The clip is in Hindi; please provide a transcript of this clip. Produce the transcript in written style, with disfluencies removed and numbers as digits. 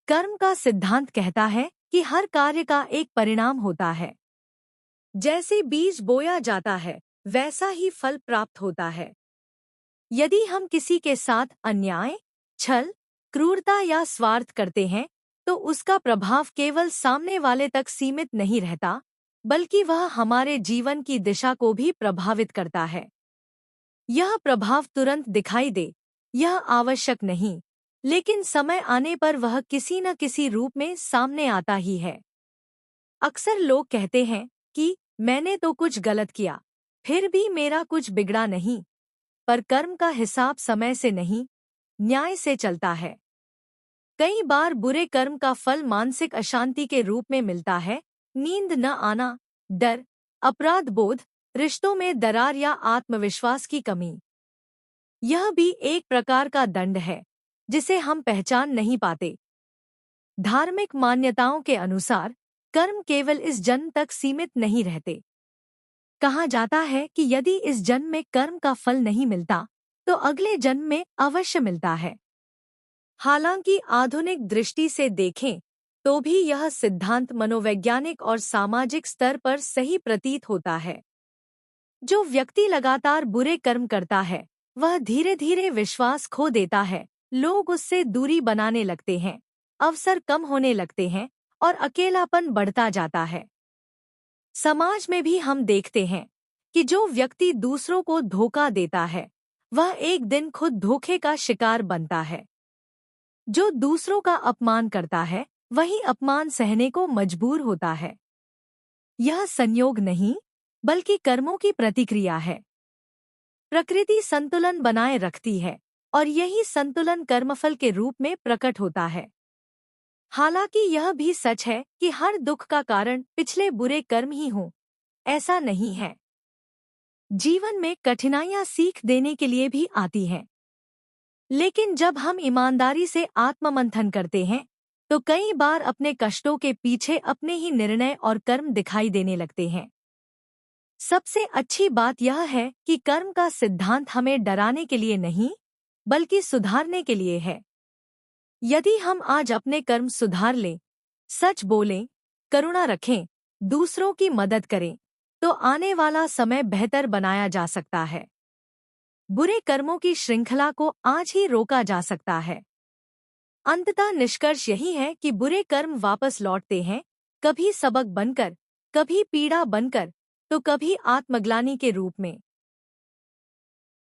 कर्म का सिद्धांत कहता है कि हर कार्य का एक परिणाम होता है। जैसे बीज बोया जाता है, वैसा ही फल प्राप्त होता है। यदि हम किसी के साथ अन्याय, छल, क्रूरता या स्वार्थ करते हैं, तो उसका प्रभाव केवल सामने वाले तक सीमित नहीं रहता, बल्कि वह हमारे जीवन की दिशा को भी प्रभावित करता है। यह प्रभाव तुरंत दिखाई दे, यह आवश्यक नहीं, लेकिन समय आने पर वह किसी न किसी रूप में सामने आता ही है। अक्सर लोग कहते हैं कि मैंने तो कुछ गलत किया, फिर भी मेरा कुछ बिगड़ा नहीं। पर कर्म का हिसाब समय से नहीं, न्याय से चलता है। कई बार बुरे कर्म का फल मानसिक अशांति के रूप में मिलता है। नींद न आना, डर, अपराध बोध, रिश्तों में दरार या आत्मविश्वास की कमी। यह भी एक प्रकार का दंड है, जिसे हम पहचान नहीं पाते। धार्मिक मान्यताओं के अनुसार कर्म केवल इस जन्म तक सीमित नहीं रहते। कहा जाता है कि यदि इस जन्म में कर्म का फल नहीं मिलता, तो अगले जन्म में अवश्य मिलता है। हालांकि आधुनिक दृष्टि से देखें तो भी यह सिद्धांत मनोवैज्ञानिक और सामाजिक स्तर पर सही प्रतीत होता है। जो व्यक्ति लगातार बुरे कर्म करता है, वह धीरे धीरे विश्वास खो देता है, लोग उससे दूरी बनाने लगते हैं, अवसर कम होने लगते हैं और अकेलापन बढ़ता जाता है। समाज में भी हम देखते हैं कि जो व्यक्ति दूसरों को धोखा देता है, वह एक दिन खुद धोखे का शिकार बनता है। जो दूसरों का अपमान करता है, वही अपमान सहने को मजबूर होता है। यह संयोग नहीं, बल्कि कर्मों की प्रतिक्रिया है। प्रकृति संतुलन बनाए रखती है और यही संतुलन कर्मफल के रूप में प्रकट होता है। हालांकि यह भी सच है कि हर दुख का कारण पिछले बुरे कर्म ही हों, ऐसा नहीं है। जीवन में कठिनाइयां सीख देने के लिए भी आती हैं। लेकिन जब हम ईमानदारी से आत्ममंथन करते हैं, तो कई बार अपने कष्टों के पीछे अपने ही निर्णय और कर्म दिखाई देने लगते हैं। सबसे अच्छी बात यह है कि कर्म का सिद्धांत हमें डराने के लिए नहीं, बल्कि सुधारने के लिए है। यदि हम आज अपने कर्म सुधार लें, सच बोलें, करुणा रखें, दूसरों की मदद करें, तो आने वाला समय बेहतर बनाया जा सकता है। बुरे कर्मों की श्रृंखला को आज ही रोका जा सकता है। अंततः निष्कर्ष यही है कि बुरे कर्म वापस लौटते हैं, कभी सबक बनकर, कभी पीड़ा बनकर, तो कभी आत्मग्लानि के रूप में।